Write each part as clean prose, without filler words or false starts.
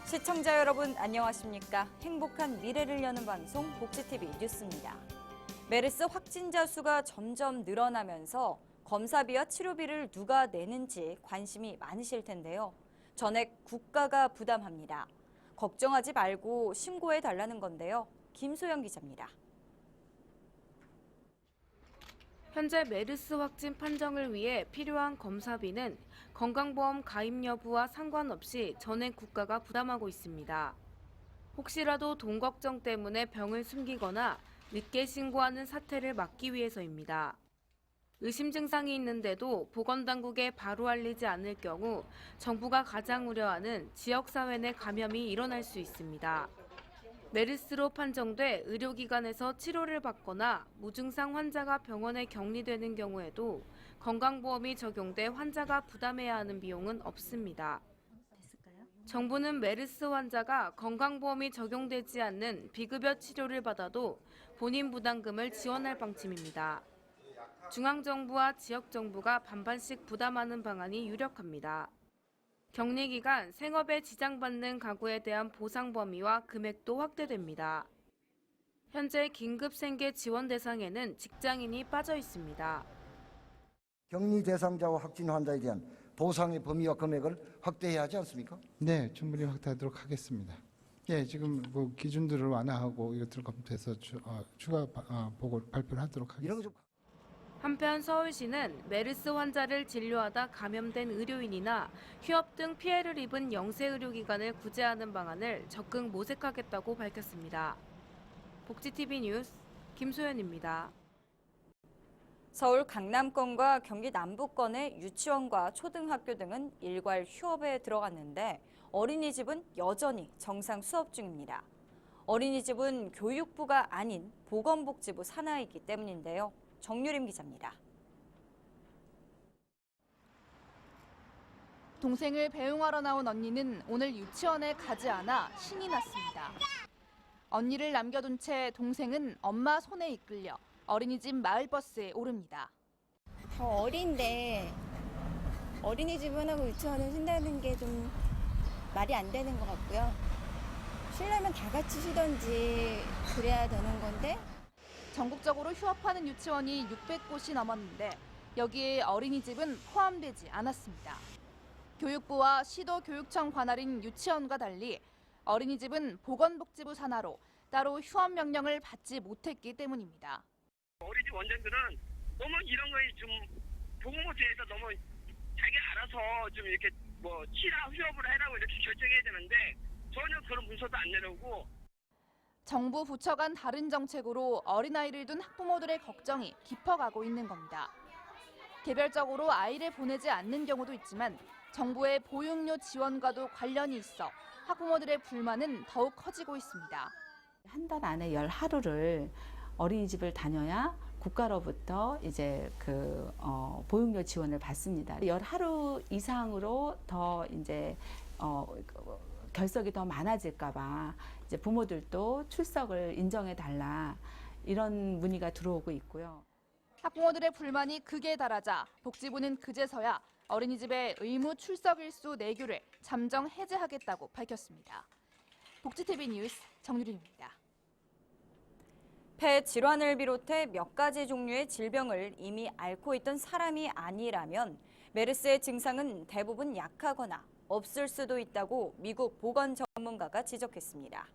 시청자 여러분 안녕하십니까? 행복한 미래를 여는 방송 복지TV 뉴스입니다. 메르스 확진자 수가 점점 늘어나면서 검사비와 치료비를 누가 내는지 관심이 많으실 텐데요. 전액 국가가 부담합니다. 걱정하지 말고 신고해달라는 건데요. 김소영 기자입니다. 현재 메르스 확진 판정을 위해 필요한 검사비는 건강보험 가입 여부와 상관없이 전액 국가가 부담하고 있습니다. 혹시라도 돈 걱정 때문에 병을 숨기거나 늦게 신고하는 사태를 막기 위해서입니다. 의심 증상이 있는데도 보건당국에 바로 알리지 않을 경우 정부가 가장 우려하는 지역사회 내 감염이 일어날 수 있습니다. 메르스로 판정돼 의료기관에서 치료를 받거나 무증상 환자가 병원에 격리되는 경우에도 건강보험이 적용돼 환자가 부담해야 하는 비용은 없습니다. 정부는 메르스 환자가 건강보험이 적용되지 않는 비급여 치료를 받아도 본인 부담금을 지원할 방침입니다. 중앙정부와 지역정부가 반반씩 부담하는 방안이 유력합니다. 격리기간, 생업에 지장받는 가구에 대한 보상 범위와 금액도 확대됩니다. 현재 긴급 생계 지원 대상에는 직장인이 빠져 있습니다. 격리 대상자와 확진 환자에 대한 보상의 범위와 금액을 확대해야 하지 않습니까? 네, 충분히 확대하도록 하겠습니다. 예, 지금 뭐 기준들을 완화하고 이것들을 검토해서 추가 보고 발표를 하도록 하겠습니다. 한편 서울시는 메르스 환자를 진료하다 감염된 의료인이나 휴업 등 피해를 입은 영세의료기관을 구제하는 방안을 적극 모색하겠다고 밝혔습니다. 복지TV 뉴스 김소연입니다. 서울 강남권과 경기 남부권의 유치원과 초등학교 등은 일괄 휴업에 들어갔는데 어린이집은 여전히 정상 수업 중입니다. 어린이집은 교육부가 아닌 보건복지부 산하이기 때문인데요. 정유림 기자입니다. 동생을 배웅하러 나온 언니는 오늘 유치원에 가지 않아 신이 났습니다. 언니를 남겨둔 채 동생은 엄마 손에 이끌려 어린이집 마을버스에 오릅니다. 더 어린데 어린이집은 하고 유치원을 쉰다는 게 좀 말이 안 되는 것 같고요. 쉬려면 다 같이 쉬던지 그래야 되는 건데. 전국적으로 휴업하는 유치원이 600곳이 넘었는데 여기에 어린이집은 포함되지 않았습니다. 교육부와 시도교육청 관할인 유치원과 달리 어린이집은 보건복지부 산하로 따로 휴업 명령을 받지 못했기 때문입니다. 어린이집 원장들은 너무 이런 거에 좀 보건복지에서 너무 자기 알아서 좀 이렇게 뭐 치라 휴업을 해라고 이렇게 결정해야 되는데 전혀 그런 문서도 안 내려오고. 정부 부처 간 다른 정책으로 어린아이를 둔 학부모들의 걱정이 깊어가고 있는 겁니다. 개별적으로 아이를 보내지 않는 경우도 있지만 정부의 보육료 지원과도 관련이 있어 학부모들의 불만은 더욱 커지고 있습니다. 한 달 안에 10하루를 어린이집을 다녀야 국가로부터 이제 보육료 지원을 받습니다. 10하루 이상으로 더 이제 결석이 더 많아질까봐 이제 부모들도 출석을 인정해 달라 이런 문의가 들어오고 있고요. 학부모들의 불만이 극에 달하자 복지부는 그제서야 어린이집의 의무 출석 일수 내규를 잠정 해제하겠다고 밝혔습니다. 복지TV 뉴스 정유림입니다. 폐 질환을 비롯해 몇 가지 종류의 질병을 이미 앓고 있던 사람이 아니라면 메르스의 증상은 대부분 약하거나 없을 수도 있다고 미국 보건 전문가가 지적했습니다.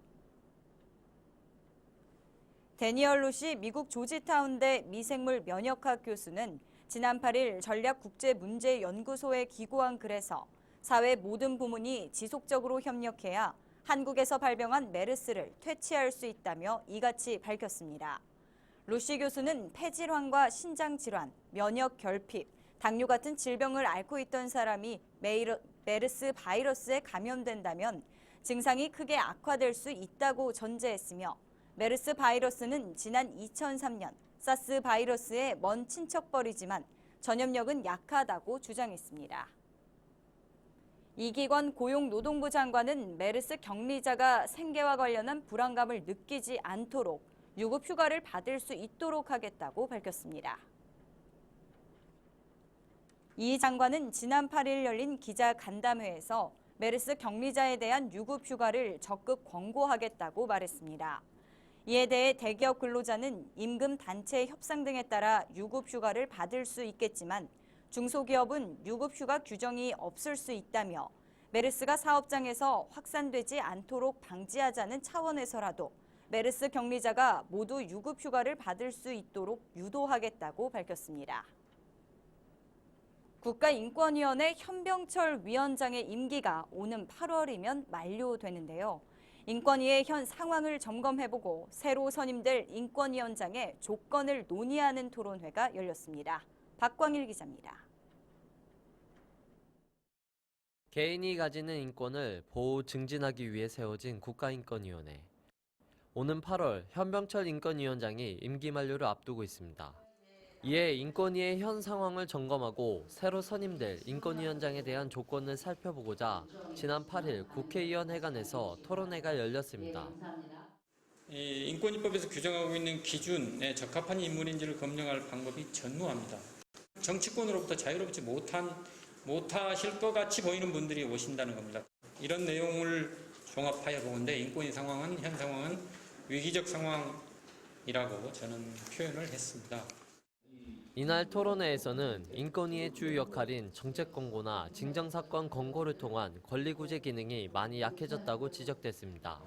데니얼 루시 미국 조지타운대 미생물 면역학 교수는 지난 8일 전략국제문제연구소에 기고한 글에서 사회 모든 부문이 지속적으로 협력해야 한국에서 발병한 메르스를 퇴치할 수 있다며 이같이 밝혔습니다. 루시 교수는 폐질환과 신장질환, 면역 결핍, 당뇨 같은 질병을 앓고 있던 사람이 메르스 바이러스에 감염된다면 증상이 크게 악화될 수 있다고 전제했으며 메르스 바이러스는 지난 2003년 사스 바이러스의 먼 친척벌이지만 전염력은 약하다고 주장했습니다. 이기권 고용노동부 장관은 메르스 격리자가 생계와 관련한 불안감을 느끼지 않도록 유급 휴가를 받을 수 있도록 하겠다고 밝혔습니다. 이 장관은 지난 8일 열린 기자 간담회에서 메르스 격리자에 대한 유급 휴가를 적극 권고하겠다고 말했습니다. 이에 대해 대기업 근로자는 임금 단체 협상 등에 따라 유급 휴가를 받을 수 있겠지만 중소기업은 유급 휴가 규정이 없을 수 있다며 메르스가 사업장에서 확산되지 않도록 방지하자는 차원에서라도 메르스 격리자가 모두 유급 휴가를 받을 수 있도록 유도하겠다고 밝혔습니다. 국가인권위원회 현병철 위원장의 임기가 오는 8월이면 만료되는데요. 인권위의 현 상황을 점검해보고 새로 선임될 인권위원장의 조건을 논의하는 토론회가 열렸습니다. 박광일 기자입니다. 개인이 가지는 인권을 보호 증진하기 위해 세워진 국가인권위원회. 오는 8월 현병철 인권위원장이 임기 만료를 앞두고 있습니다. 이에 인권위의 현 상황을 점검하고 새로 선임될 인권위원장에 대한 조건을 살펴보고자 지난 8일 국회의원회관에서 토론회가 열렸습니다. 인권위법에서 규정하고 있는 기준에 적합한 인물인지를 검증할 방법이 전무합니다. 정치권으로부터 자유롭지 못하실 것 같이 보이는 분들이 오신다는 겁니다. 이런 내용을 종합하여 보건대 인권위 상황은 현 상황은 위기적 상황이라고 저는 표현을 했습니다. 이날 토론회에서는 인권위의 주요 역할인 정책 권고나 징정사건 권고를 통한 권리구제 기능이 많이 약해졌다고 지적됐습니다.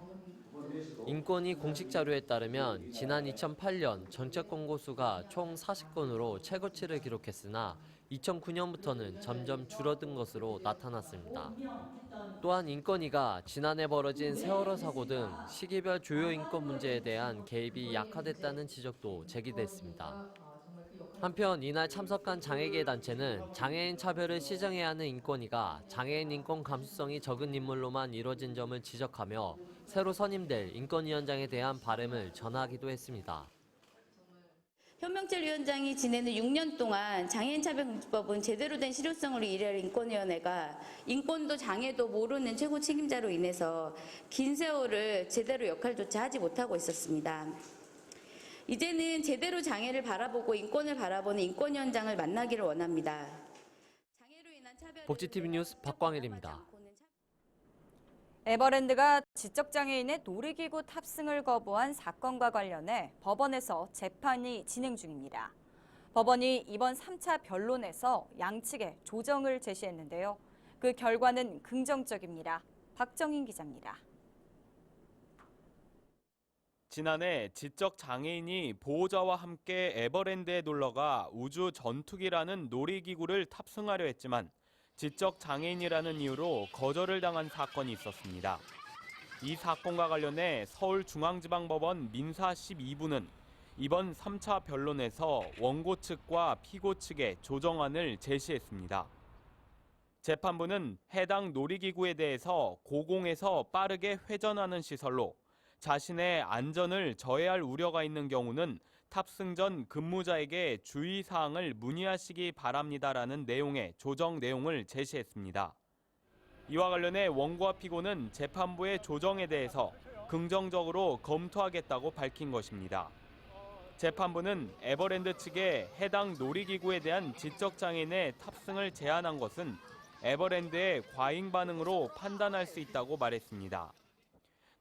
인권위 공식 자료에 따르면 지난 2008년 정책 권고 수가 총 40건으로 최고치를 기록했으나 2009년부터는 점점 줄어든 것으로 나타났습니다. 또한 인권위가 지난해 벌어진 세월호 사고 등 시기별 주요 인권 문제에 대한 개입이 약화됐다는 지적도 제기됐습니다. 한편 이날 참석한 장애계 단체는 장애인 차별을 시정해야 하는 인권위가 장애인 인권 감수성이 적은 인물로만 이뤄진 점을 지적하며 새로 선임될 인권위원장에 대한 바람을 전하기도 했습니다. 현병철 위원장이 지내는 6년 동안 장애인 차별금지법은 제대로 된 실효성으로 일할 인권위원회가 인권도 장애도 모르는 최고 책임자로 인해서 긴 세월을 제대로 역할조차 하지 못하고 있었습니다. 이제는 제대로 장애를 바라보고 인권을 바라보는 인권위원장을 만나기를 원합니다. 복지TV 뉴스 박광일입니다. 에버랜드가 지적장애인의 놀이기구 탑승을 거부한 사건과 관련해 법원에서 재판이 진행 중입니다. 법원이 이번 3차 변론에서 양측에 조정을 제시했는데요. 그 결과는 긍정적입니다. 박정인 기자입니다. 지난해 지적 장애인이 보호자와 함께 에버랜드에 놀러가 우주 전투기라는 놀이기구를 탑승하려 했지만 지적 장애인이라는 이유로 거절을 당한 사건이 있었습니다. 이 사건과 관련해 서울중앙지방법원 민사 12부는 이번 3차 변론에서 원고 측과 피고 측에 조정안을 제시했습니다. 재판부는 해당 놀이기구에 대해서 고공에서 빠르게 회전하는 시설로 자신의 안전을 저해할 우려가 있는 경우는 탑승 전 근무자에게 주의사항을 문의하시기 바랍니다라는 내용의 조정 내용을 제시했습니다. 이와 관련해 원고와 피고는 재판부의 조정에 대해서 긍정적으로 검토하겠다고 밝힌 것입니다. 재판부는 에버랜드 측에 해당 놀이기구에 대한 지적장애인의 탑승을 제한한 것은 에버랜드의 과잉 반응으로 판단할 수 있다고 말했습니다.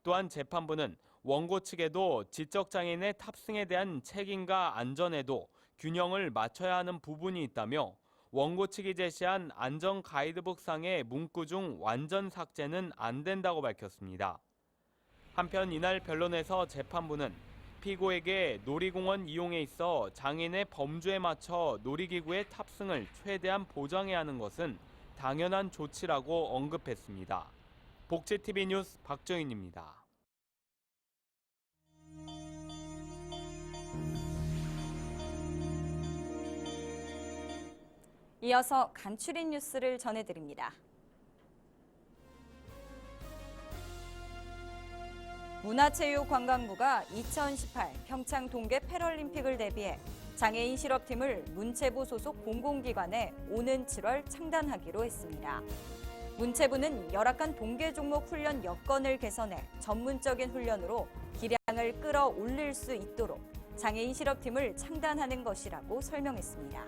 또한 재판부는 원고 측에도 지적장애인의 탑승에 대한 책임과 안전에도 균형을 맞춰야 하는 부분이 있다며 원고 측이 제시한 안전 가이드북상의 문구 중 완전 삭제는 안 된다고 밝혔습니다. 한편 이날 변론에서 재판부는 피고에게 놀이공원 이용에 있어 장애인의 범주에 맞춰 놀이기구의 탑승을 최대한 보장해야 하는 것은 당연한 조치라고 언급했습니다. 복지TV 뉴스 박정인입니다. 이어서 간추린 뉴스를 전해드립니다. 문화체육관광부가 2018 평창 동계 패럴림픽을 대비해 장애인 실업팀을 문체부 소속 공공기관에 오는 7월 창단하기로 했습니다. 문체부는 열악한 동계 종목 훈련 여건을 개선해 전문적인 훈련으로 기량을 끌어올릴 수 있도록 장애인 실업팀을 창단하는 것이라고 설명했습니다.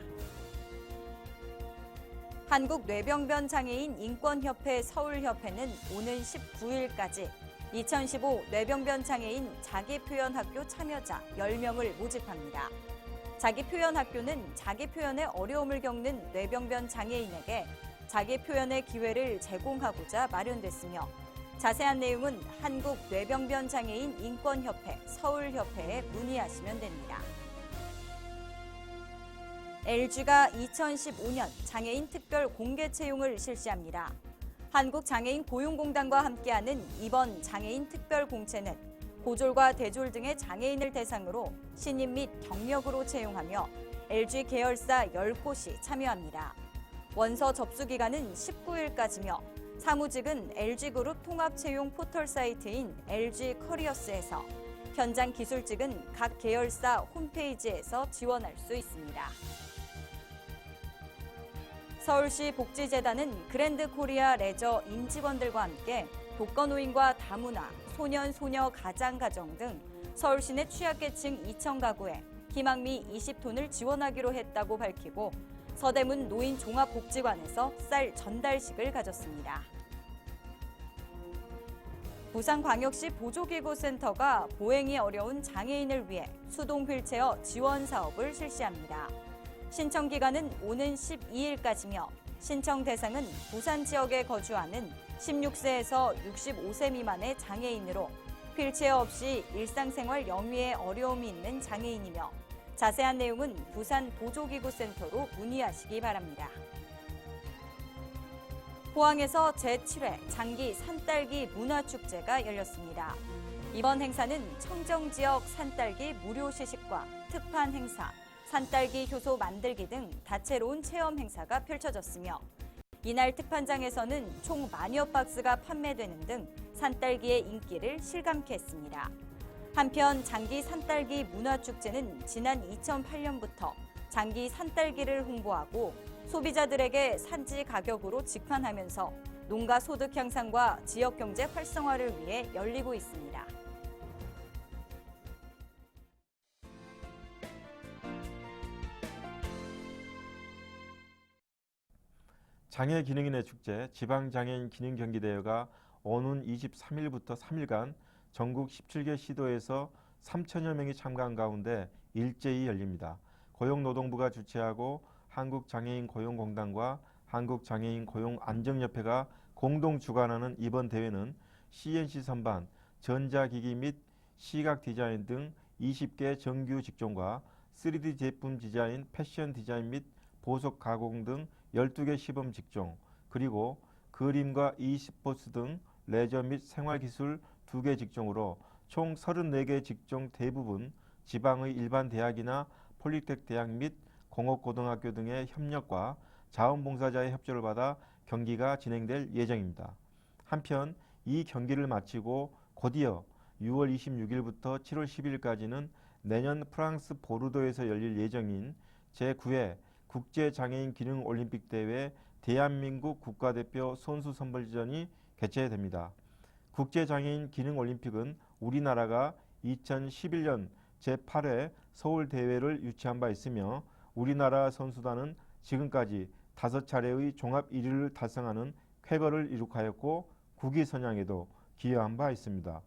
한국뇌병변장애인 인권협회 서울협회는 오는 19일까지 2015 뇌병변장애인 자기표현학교 참여자 10명을 모집합니다. 자기표현학교는 자기표현에 어려움을 겪는 뇌병변 장애인에게 자기표현의 기회를 제공하고자 마련됐으며 자세한 내용은 한국뇌병변장애인 인권협회 서울협회에 문의하시면 됩니다. LG가 2015년 장애인 특별 공개 채용을 실시합니다. 한국장애인 고용공단과 함께하는 이번 장애인 특별 공채는 고졸과 대졸 등의 장애인을 대상으로 신입 및 경력으로 채용하며 LG 계열사 10곳이 참여합니다. 원서 접수 기간은 19일까지며 사무직은 LG그룹 통합채용 포털 사이트인 LG 커리어스에서, 현장 기술직은 각 계열사 홈페이지에서 지원할 수 있습니다. 서울시 복지재단은 그랜드 코리아 레저 임직원들과 함께 독거노인과 다문화, 소년, 소녀, 가장가정 등 서울시 내 취약계층 2천 가구에 희망미 20톤을 지원하기로 했다고 밝히고 서대문 노인종합복지관에서 쌀 전달식을 가졌습니다. 부산광역시 보조기구센터가 보행이 어려운 장애인을 위해 수동 휠체어 지원 사업을 실시합니다. 신청 기간은 오는 12일까지며 신청 대상은 부산 지역에 거주하는 16세에서 65세 미만의 장애인으로 휠체어 없이 일상생활 영위에 어려움이 있는 장애인이며 자세한 내용은 부산 보조기구센터로 문의하시기 바랍니다. 포항에서 제7회 장기 산딸기 문화축제가 열렸습니다. 이번 행사는 청정지역 산딸기 무료 시식과 특판 행사, 산딸기 효소 만들기 등 다채로운 체험 행사가 펼쳐졌으며 이날 특판장에서는 총 10,000여 박스가 판매되는 등 산딸기의 인기를 실감케 했습니다. 한편 장기 산딸기 문화축제는 지난 2008년부터 장기 산딸기를 홍보하고 소비자들에게 산지 가격으로 직판하면서 농가 소득 향상과 지역 경제 활성화를 위해 열리고 있습니다. 장애기능인의 축제 지방장애인 기능경기대회가 오는 23일부터 3일간 전국 17개 시도에서 3천여 명이 참가한 가운데 일제히 열립니다. 고용노동부가 주최하고 한국장애인 고용공단과 한국장애인 고용안정협회가 공동 주관하는 이번 대회는 CNC 선반, 전자기기 및 시각 디자인 등 20개 정규 직종과 3D 제품 디자인, 패션 디자인 및 보석 가공 등 12개 시범 직종, 그리고 그림과 e스포츠 등 레저 및 생활기술 2개 직종으로 총 34개 직종 대부분 지방의 일반 대학이나 폴리텍 대학 및 공업고등학교 등의 협력과 자원봉사자의 협조를 받아 경기가 진행될 예정입니다. 한편 이 경기를 마치고 곧이어 6월 26일부터 7월 10일까지는 내년 프랑스 보르도에서 열릴 예정인 제9회 국제장애인 기능올림픽 대회 대한민국 국가대표 선수 선발전이 개최됩니다. 국제장애인 기능올림픽은 우리나라가 2011년 제8회 서울대회를 유치한 바 있으며 우리나라 선수단은 지금까지 5차례의 종합 1위를 달성하는 쾌거를 이룩하였고 국위선양에도 기여한 바 있습니다.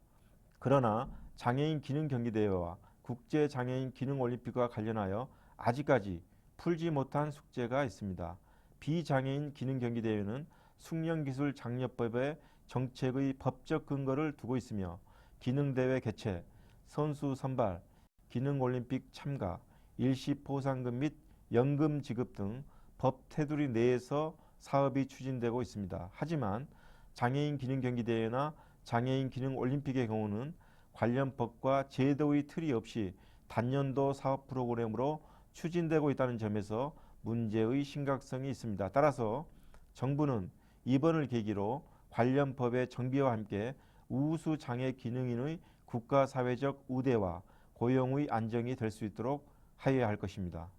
그러나 장애인 기능경기대회와 국제장애인 기능올림픽과 관련하여 아직까지 풀지 못한 숙제가 있습니다. 비장애인 기능경기대회는 숙련기술장려법의 정책의 법적 근거를 두고 있으며 기능대회 개최, 선수 선발, 기능올림픽 참가, 일시 포상금 및 연금 지급 등 법 테두리 내에서 사업이 추진되고 있습니다. 하지만 장애인 기능경기대회나 장애인 기능올림픽의 경우는 관련 법과 제도의 틀이 없이 단년도 사업 프로그램으로 추진되고 있다는 점에서 문제의 심각성이 있습니다. 따라서 정부는 이번을 계기로 관련 법의 정비와 함께 우수 장애 기능인의 국가 사회적 우대와 고용의 안정이 될 수 있도록 하여야 할 것입니다.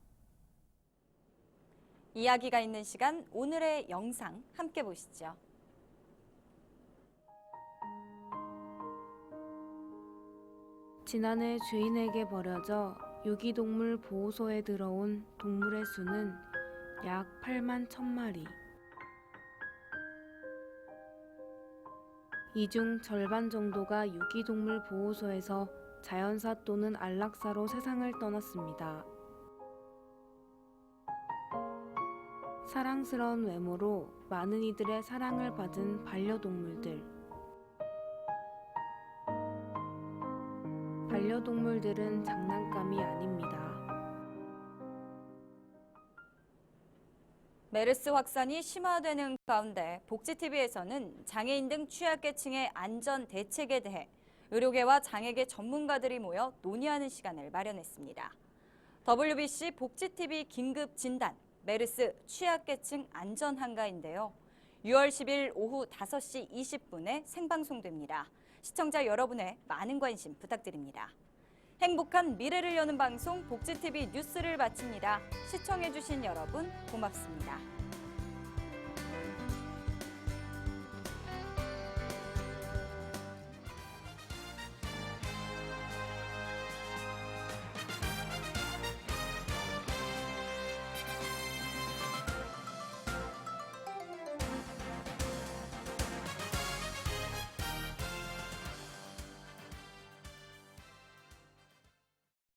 이야기가 있는 시간, 오늘의 영상 함께 보시죠. 지난해 주인에게 버려져 유기동물 보호소에 들어온 동물의 수는 약 8만 1,000마리. 이 중 절반 정도가 유기동물 보호소에서 자연사 또는 안락사로 세상을 떠났습니다. 사랑스러운 외모로 많은 이들의 사랑을 받은 반려동물들. 반려동물들은 장난감이 아닙니다. 메르스 확산이 심화되는 가운데 복지TV에서는 장애인 등 취약계층의 안전 대책에 대해 의료계와 장애계 전문가들이 모여 논의하는 시간을 마련했습니다. WBC 복지TV 긴급 진단, 메르스 취약계층 안전 한가인데요. 6월 10일 오후 5시 20분에 생방송됩니다. 시청자 여러분의 많은 관심 부탁드립니다. 행복한 미래를 여는 방송 복지TV 뉴스를 마칩니다. 시청해주신 여러분 고맙습니다.